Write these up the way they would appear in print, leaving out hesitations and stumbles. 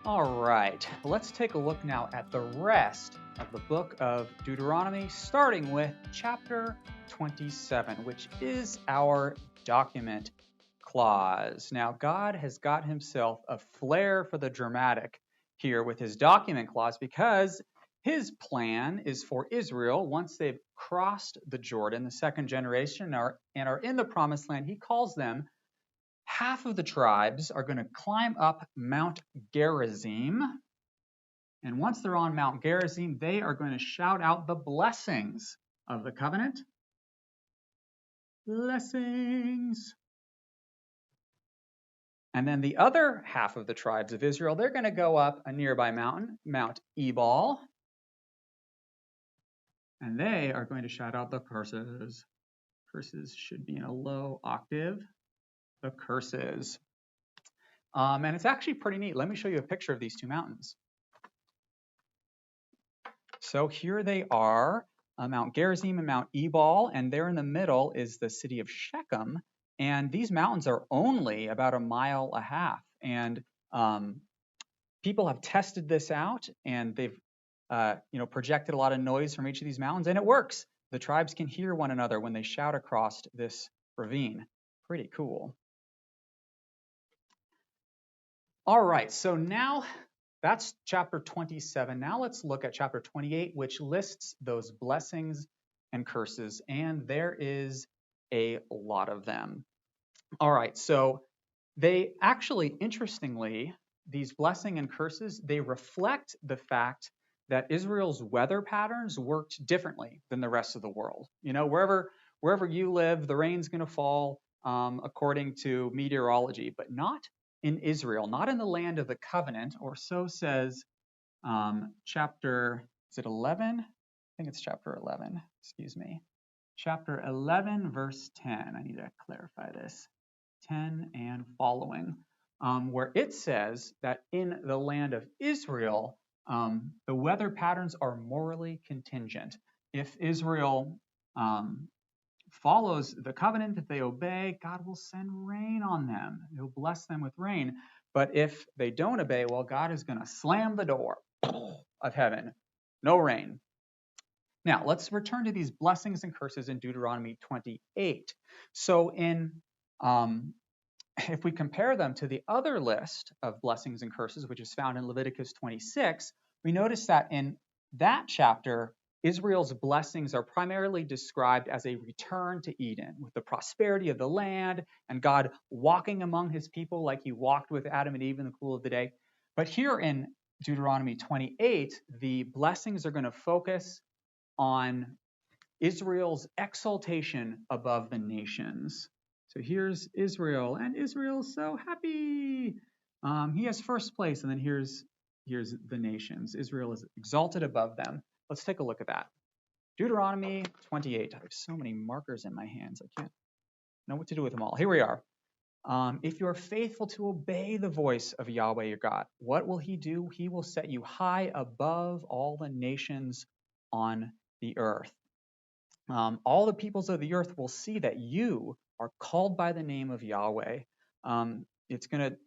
All right, let's take a look now at the rest of the book of Deuteronomy, starting with chapter 27, which is our document clause. Now, God has got himself a flair for the dramatic here with his document clause because his plan is for Israel, once they've crossed the Jordan, the second generation, and are in the promised land, he calls them. Half of the tribes are going to climb up Mount Gerizim. And once they're on Mount Gerizim, they are going to shout out the blessings of the covenant. Blessings. And then the other half of the tribes of Israel, they're going to go up a nearby mountain, Mount Ebal. And they are going to shout out the curses. Curses should be in a low octave. The curses. And it's actually pretty neat. Let me show you a picture of these two mountains. So here they are, Mount Gerizim and Mount Ebal, and there in the middle is the city of Shechem. And these mountains are only about a mile and a half. And people have tested this out, and they've projected a lot of noise from each of these mountains, and it works. The tribes can hear one another when they shout across this ravine. Pretty cool. All right, so now that's chapter 27. Now let's look at chapter 28, which lists those blessings and curses, and there is a lot of them. All right, so they actually, interestingly, these blessing and curses, they reflect the fact that Israel's weather patterns worked differently than the rest of the world. You know, wherever you live, the rain's going to fall according to meteorology, but not in Israel, not in the land of the covenant, or so says chapter, is it 11? I think it's chapter 11, excuse me. Chapter 11, verse 10. I need to clarify this. 10 and following, where it says that in the land of Israel, the weather patterns are morally contingent. If Israel follows the covenant, if they obey, God will send rain on them. He'll bless them with rain. But if they don't obey, well, God is going to slam the door of heaven. No rain. Now, let's return to these blessings and curses in Deuteronomy 28. So if we compare them to the other list of blessings and curses, which is found in Leviticus 26, we notice that in that chapter, Israel's blessings are primarily described as a return to Eden, with the prosperity of the land and God walking among his people like he walked with Adam and Eve in the cool of the day. But here in Deuteronomy 28, the blessings are going to focus on Israel's exaltation above the nations. So here's Israel, and Israel's so happy. He has first place, and then here's the nations. Israel is exalted above them. Let's take a look at that. Deuteronomy 28. I have so many markers in my hands, I can't know what to do with them all. Here we are. If you're faithful to obey the voice of Yahweh your God, what will he do? He will set you high above all the nations on the earth. All the peoples of the earth will see that you are called by the name of Yahweh.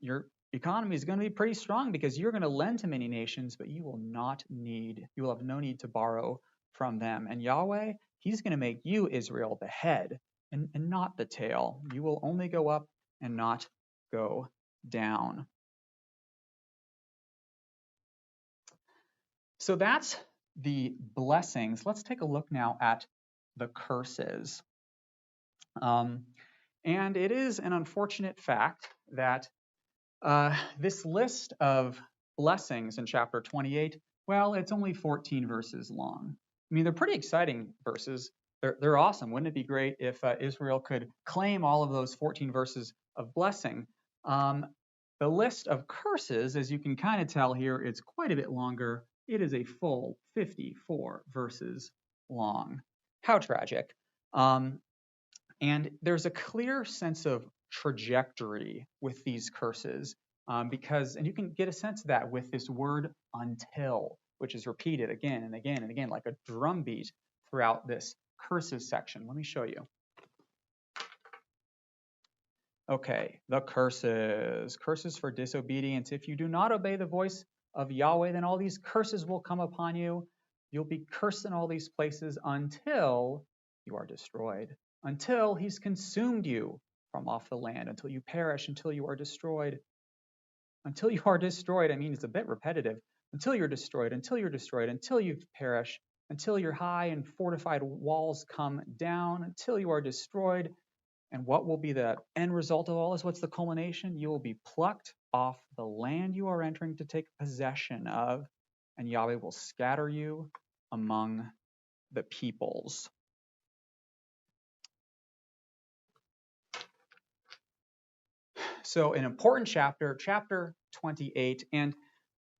Your economy is going to be pretty strong because you're going to lend to many nations, but you will have no need to borrow from them. And Yahweh, he's going to make you, Israel, the head and not the tail. You will only go up and not go down. So that's the blessings. Let's take a look now at the curses. And it is an unfortunate fact that this list of blessings in chapter 28, well, it's only 14 verses long. I mean, they're pretty exciting verses. They're awesome. Wouldn't it be great if Israel could claim all of those 14 verses of blessing? The list of curses, as you can kind of tell here, it's quite a bit longer. It is a full 54 verses long. How tragic. And there's a clear sense of trajectory with these curses and you can get a sense of that with this word until, which is repeated again and again and again like a drumbeat throughout this curses section. Let me show you. Okay, the curses. Curses for disobedience. If you do not obey the voice of Yahweh, then all these curses will come upon you. You'll be cursed in all these places until you are destroyed, until he's consumed you from off the land, until you perish, until you are destroyed. Until you are destroyed, I mean, it's a bit repetitive. Until you're destroyed, until you're destroyed, until you perish, until your high and fortified walls come down, until you are destroyed. And what will be the end result of all this? What's the culmination? You will be plucked off the land you are entering to take possession of, and Yahweh will scatter you among the peoples. So an important chapter, chapter 28. And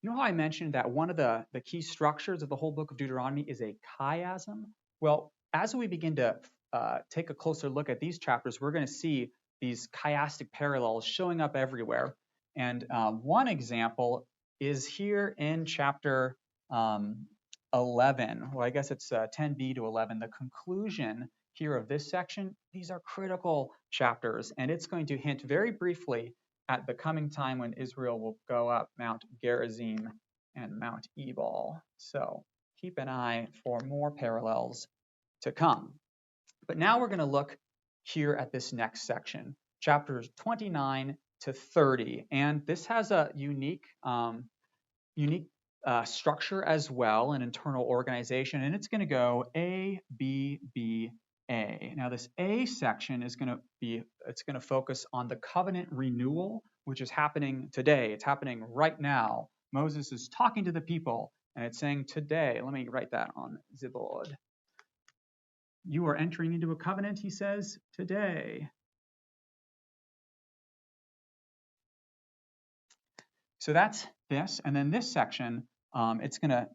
you know how I mentioned that one of the key structures of the whole book of Deuteronomy is a chiasm? Well, as we begin to take a closer look at these chapters, we're going to see these chiastic parallels showing up everywhere. And one example is here in chapter 11. Well, I guess it's 10b to 11. The conclusion here of this section, these are critical chapters, and it's going to hint very briefly at the coming time when Israel will go up Mount Gerizim and Mount Ebal. So keep an eye for more parallels to come. But now we're going to look here at this next section, chapters 29 to 30. And this has a unique structure as well, an internal organization, and it's going to go A, B, B, A. Now this A section is going to focus on the covenant renewal, which is happening today. It's happening right now. Moses is talking to the people, and it's saying today. Let me write that on Zibord. You are entering into a covenant, he says, today. So that's this, and then this section, it's going to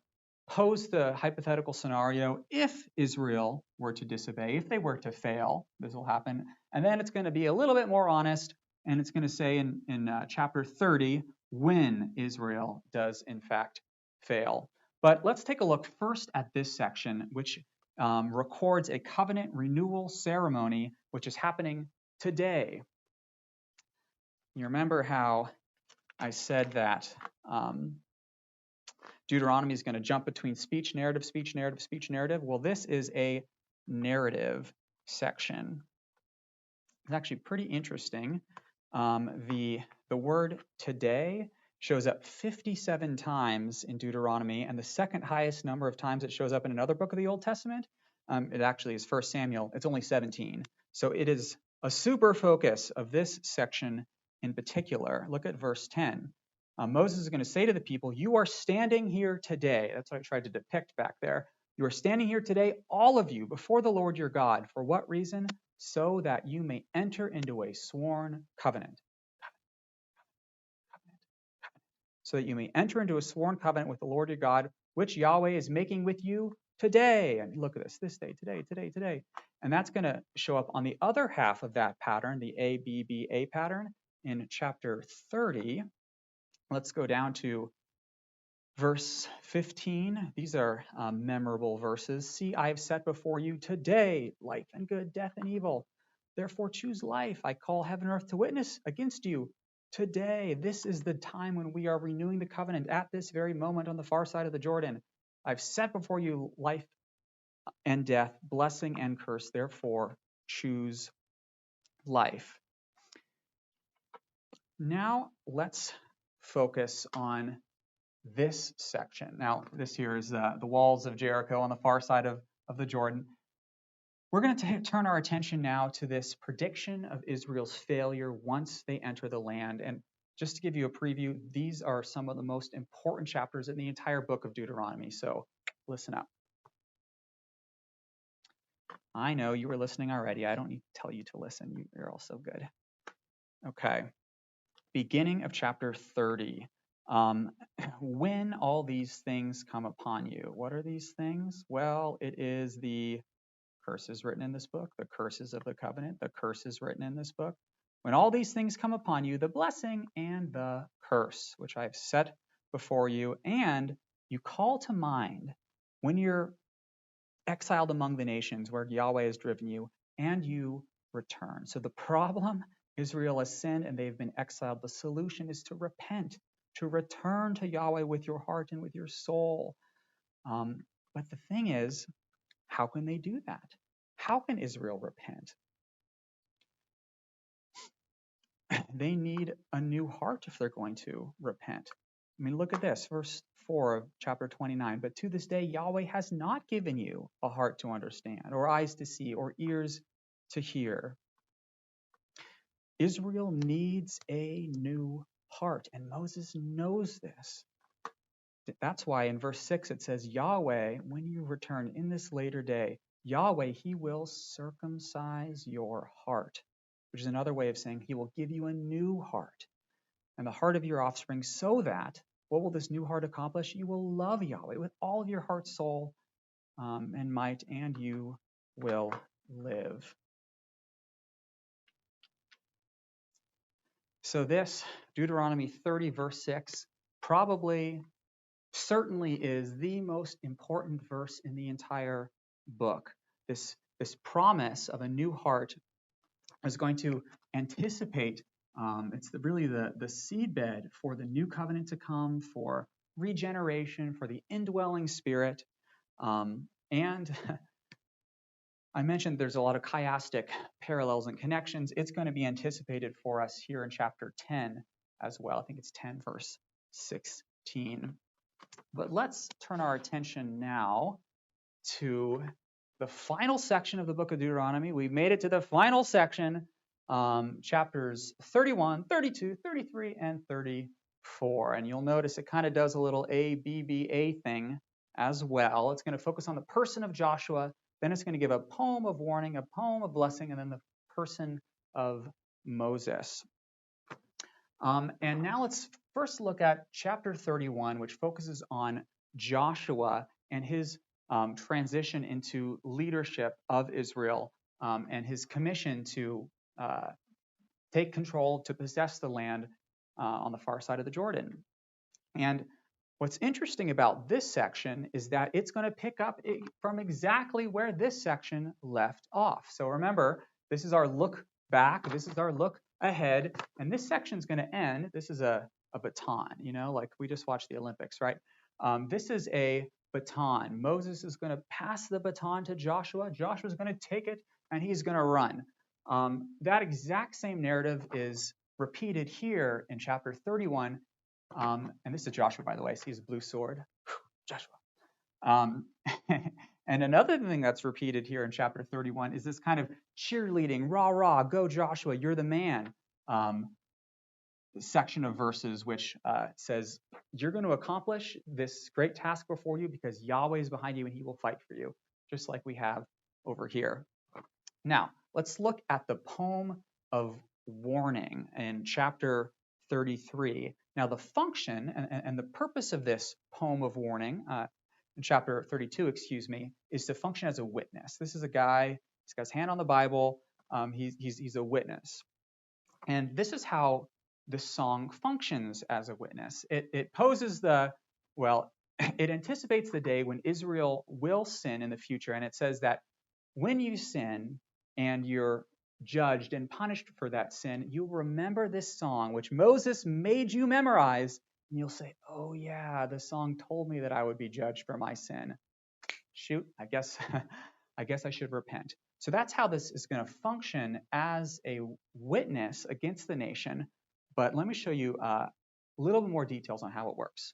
pose the hypothetical scenario if Israel were to disobey, if they were to fail, this will happen. And then it's going to be a little bit more honest, and it's going to say in chapter 30 when Israel does in fact fail. But let's take a look first at this section, which records a covenant renewal ceremony, which is happening today. You remember how I said that Deuteronomy is going to jump between speech, narrative, speech, narrative, speech, narrative. Well, this is a narrative section. It's actually pretty interesting. The word today shows up 57 times in Deuteronomy, and the second highest number of times it shows up in another book of the Old Testament, it actually is 1 Samuel. It's only 17. So it is a super focus of this section in particular. Look at verse 10. Moses is going to say to the people, you are standing here today. That's what I tried to depict back there. You are standing here today, all of you, before the Lord your God. For what reason? So that you may enter into a sworn covenant. So that you may enter into a sworn covenant with the Lord your God, which Yahweh is making with you today. And look at this day, today, today, today. And that's going to show up on the other half of that pattern, the A-B-B-A pattern, in chapter 30. Let's go down to verse 15. These are memorable verses. See, I have set before you today life and good, death and evil. Therefore choose life. I call heaven and earth to witness against you today. This is the time when we are renewing the covenant at this very moment on the far side of the Jordan. I've set before you life and death, blessing and curse. Therefore choose life. Now let's focus on this section. Now, this here is the walls of Jericho on the far side of the Jordan. We're going to turn our attention now to this prediction of Israel's failure once they enter the land. And just to give you a preview, these are some of the most important chapters in the entire book of Deuteronomy. So listen up. I know you were listening already. I don't need to tell you to listen. You're all so good. Okay. Beginning of chapter 30. When all these things come upon you, what are these things? Well, it is the curses written in this book, the curses of the covenant, the curses written in this book. When all these things come upon you, the blessing and the curse, which I've set before you, and you call to mind when you're exiled among the nations where Yahweh has driven you, and you return. So the problem Israel has sinned and they've been exiled. The solution is to repent, to return to Yahweh with your heart and with your soul. But the thing is, how can they do that? How can Israel repent? They need a new heart if they're going to repent. I mean, look at this, verse 4 of chapter 29. But to this day, Yahweh has not given you a heart to understand, or eyes to see, or ears to hear. Israel needs a new heart, and Moses knows this. That's why in verse 6 it says, Yahweh, when you return in this later day, Yahweh, he will circumcise your heart, which is another way of saying he will give you a new heart and the heart of your offspring, so that, what will this new heart accomplish? You will love Yahweh with all of your heart, soul, and might, and you will live. So this, Deuteronomy 30, verse 6, certainly is the most important verse in the entire book. This promise of a new heart is going to anticipate, it's really the seedbed for the new covenant to come, for regeneration, for the indwelling spirit. And I mentioned there's a lot of chiastic parallels and connections. It's going to be anticipated for us here in chapter 10 as well. I think it's 10 verse 16. But let's turn our attention now to the final section of the book of Deuteronomy. We've made it to the final section, chapters 31, 32, 33, and 34. And you'll notice it kind of does a little ABBA thing as well. It's going to focus on the person of Joshua. Then it's going to give a poem of warning, a poem of blessing, and then the person of Moses. And now let's first look at chapter 31, which focuses on Joshua and his transition into leadership of Israel and his commission to take control, to possess the land on the far side of the Jordan. And what's interesting about this section is that it's going to pick up from exactly where this section left off. So remember, this is our look back, this is our look ahead, and this section is going to end. This is a baton, you know, like we just watched the Olympics, right? This is a baton. Moses is going to pass the baton to Joshua. Joshua's going to take it, and he's going to run. That exact same narrative is repeated here in chapter 31. And this is Joshua, by the way. See his blue sword? Joshua. And another thing that's repeated here in chapter 31 is this kind of cheerleading, rah, rah, go Joshua, you're the man, section of verses which says, you're going to accomplish this great task before you because Yahweh is behind you and he will fight for you, just like we have over here. Now, let's look at the poem of warning in chapter 33. Now, the function and the purpose of this poem of warning, in chapter 32, is to function as a witness. This is a guy, he's got his hand on the Bible, he's a witness. And this is how the song functions as a witness. It poses it anticipates the day when Israel will sin in the future, and it says that when you sin and you're judged and punished for that sin, you'll remember this song, which Moses made you memorize, and you'll say, oh yeah, the song told me that I would be judged for my sin. Shoot, I guess I should repent. So that's how this is going to function as a witness against the nation. But let me show you a little bit more details on how it works.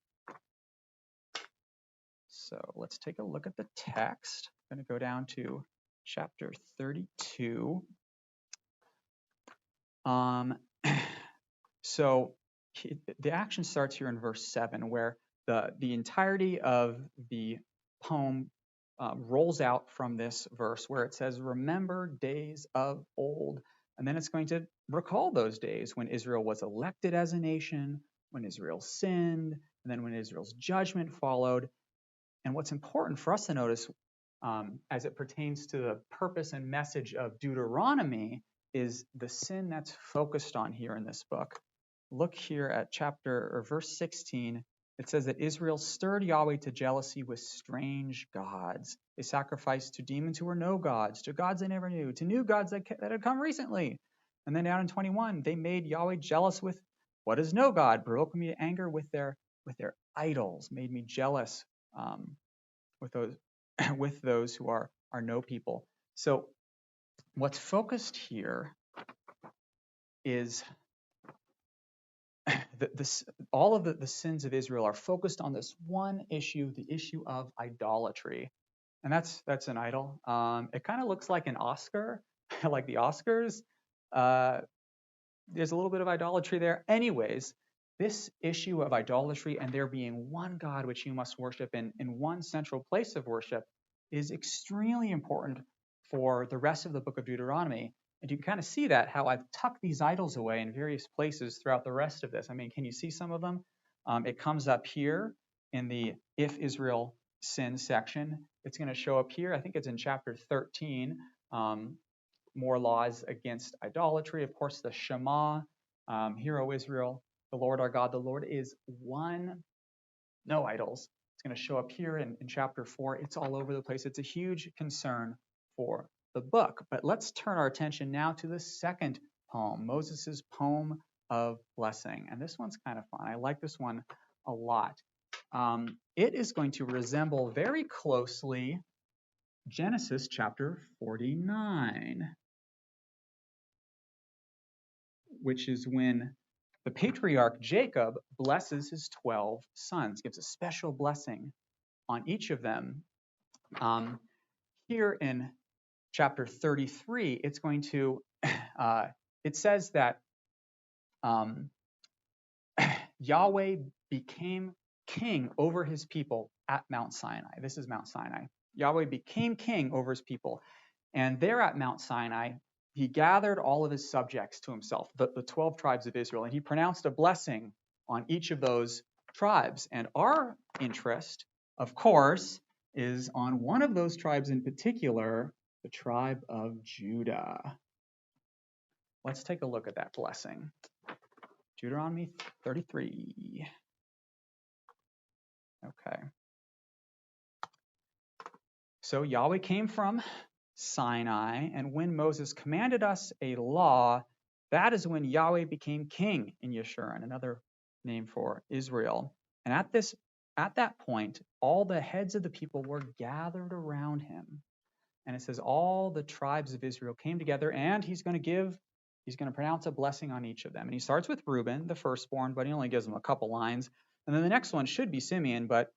So let's take a look at the text. I'm going to go down to chapter 32. So the action starts here in verse 7, where the entirety of the poem rolls out from this verse, where it says, remember days of old. And then it's going to recall those days when Israel was elected as a nation, when Israel sinned, and then when Israel's judgment followed. And what's important for us to notice as it pertains to the purpose and message of Deuteronomy is the sin that's focused on here in this book. Look here at verse 16. It says that Israel stirred Yahweh to jealousy with strange gods. They sacrificed to demons who were no gods, to gods they never knew, to new gods that had come recently. And then down in 21, they made Yahweh jealous with what is no God, provoked me to anger with their idols, made me jealous with those with those who are no people. So what's focused here is all of the sins of Israel are focused on this one issue, the issue of idolatry. And that's an idol. It kind of looks like an Oscar, like the Oscars. There's a little bit of idolatry there. Anyways, this issue of idolatry and there being one God which you must worship in one central place of worship is extremely important for the rest of the book of Deuteronomy. And you can kind of see that, how I've tucked these idols away in various places throughout the rest of this. I mean, can you see some of them? It comes up here in the If Israel Sins section. It's going to show up here. I think it's in chapter 13. More laws against idolatry. Of course, the Shema, Hear, O Israel, the Lord our God, the Lord is one, no idols. It's going to show up here in chapter 4. It's all over the place. It's a huge concern for the book. But let's turn our attention now to the second poem, Moses' poem of blessing. And this one's kind of fun. I like this one a lot. It is going to resemble very closely Genesis chapter 49. Which is when the patriarch Jacob blesses his 12 sons, gives a special blessing on each of them. Here in chapter 33, it's going to, it says that Yahweh became king over his people at Mount Sinai. This is Mount Sinai. Yahweh became king over his people. And there at Mount Sinai, he gathered all of his subjects to himself, the 12 tribes of Israel, and he pronounced a blessing on each of those tribes. And our interest, of course, is on one of those tribes in particular, the tribe of Judah. Let's take a look at that blessing. Deuteronomy 33. Okay. So Yahweh came from Sinai, and when Moses commanded us a law, that is when Yahweh became king in Yeshurun, another name for Israel. And at that point, all the heads of the people were gathered around him. And it says all the tribes of Israel came together, and he's going to pronounce a blessing on each of them. And he starts with Reuben, the firstborn, but he only gives them a couple lines. And then the next one should be Simeon, but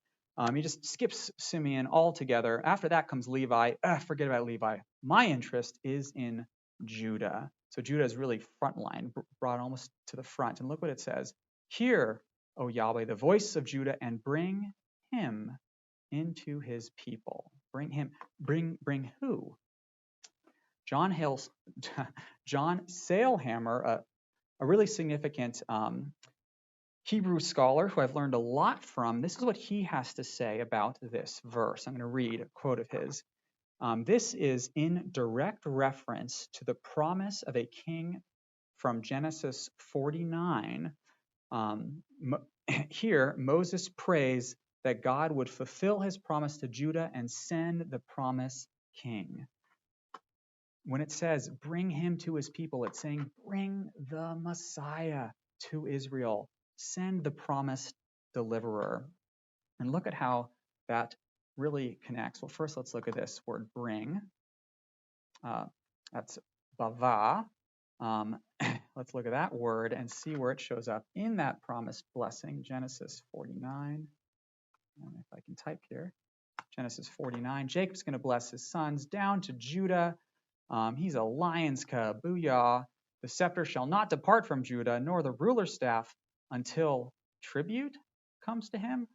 he just skips Simeon altogether. After that comes Levi. Forget about Levi. My interest is in Judah. So Judah is really front line, brought almost to the front. And look what it says. Hear, O Yahweh, the voice of Judah, and bring him into his people. Bring him. Bring who? John Sailhammer, a really significant Hebrew scholar who I've learned a lot from, this is what he has to say about this verse. I'm going to read a quote of his. This is in direct reference to the promise of a king from Genesis 49. Here, Moses prays that God would fulfill his promise to Judah and send the promised king. When it says, bring him to his people, it's saying, bring the Messiah to Israel. Send the promised deliverer. And look at how that really connects. Well, first, let's look at this word bring. That's bava. Let's look at that word and see where it shows up in that promised blessing. Genesis 49. If I can type here. Genesis 49. Jacob's going to bless his sons down to Judah. He's a lion's cub. Booyah. The scepter shall not depart from Judah, nor the ruler's staff until tribute comes to him.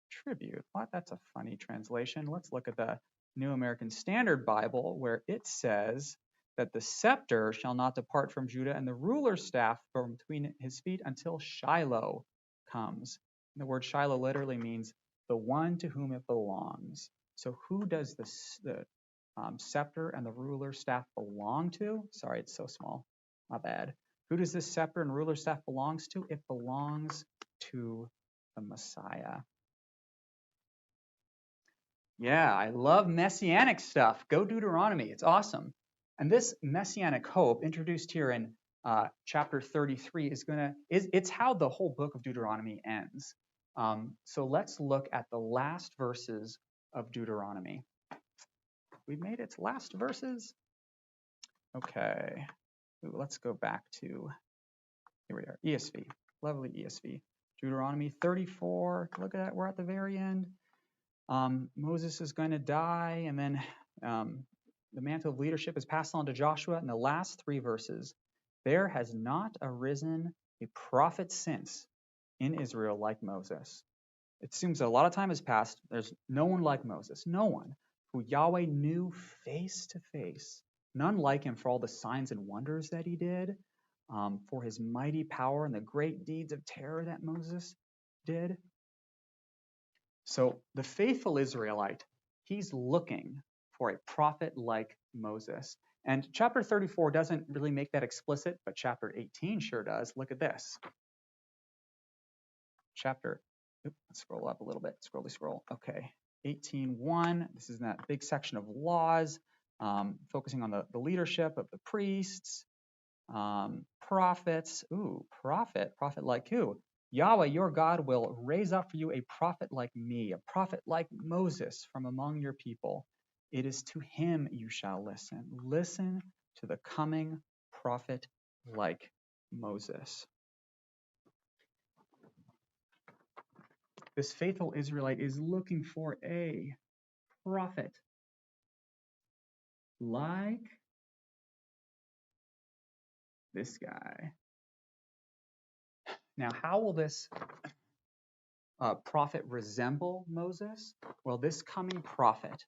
Tribute. What? That's a funny translation. Let's look at the New American Standard Bible, where it says that the scepter shall not depart from Judah, and the ruler's staff from between his feet until Shiloh comes. And the word Shiloh literally means the one to whom it belongs. So who does the scepter and the ruler's staff belong to? Sorry, it's so small. My bad. Who does this scepter and ruler's staff belongs to? It belongs to the Messiah. Yeah, I love messianic stuff. Go Deuteronomy. It's awesome. And this messianic hope, introduced here in chapter 33 it's how the whole book of Deuteronomy ends. So let's look at the last verses of Deuteronomy. We've made it to last verses. Okay. Ooh, let's go back to, here we are, ESV. Lovely ESV. Deuteronomy 34. Look at that. We're at the very end. Moses is going to die, and then the mantle of leadership is passed on to Joshua. In the last 3 verses, there has not arisen a prophet since in Israel like Moses. It seems that a lot of time has passed. There's no one like Moses, no one who Yahweh knew face to face, none like him for all the signs and wonders that he did, for his mighty power and the great deeds of terror that Moses did. So the faithful Israelite, he's looking for a prophet like Moses. And chapter 34 doesn't really make that explicit, but chapter 18 sure does. Look at this. Let's scroll up a little bit. Scroll. Okay. 18:1. This is in that big section of laws, focusing on the leadership of the priests, prophets. Ooh, prophet like who? Yahweh, your God, will raise up for you a prophet like me, a prophet like Moses from among your people. It is to him you shall listen. Listen to the coming prophet like Moses. This faithful Israelite is looking for a prophet like this guy. Now, how will this prophet resemble Moses? Well, this coming prophet,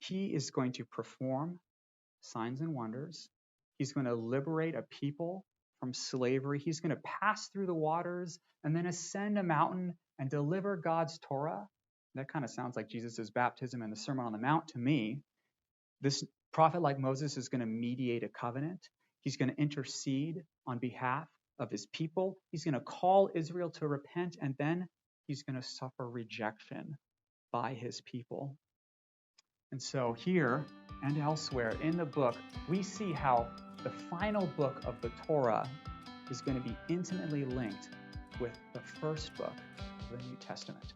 he is going to perform signs and wonders. He's going to liberate a people from slavery. He's going to pass through the waters and then ascend a mountain and deliver God's Torah. That kind of sounds like Jesus' baptism and the Sermon on the Mount to me. This prophet like Moses is going to mediate a covenant. He's going to intercede on behalf of his people. He's going to call Israel to repent, and then he's going to suffer rejection by his people. And so here and elsewhere in the book, we see how the final book of the Torah is going to be intimately linked with the first book of the New Testament.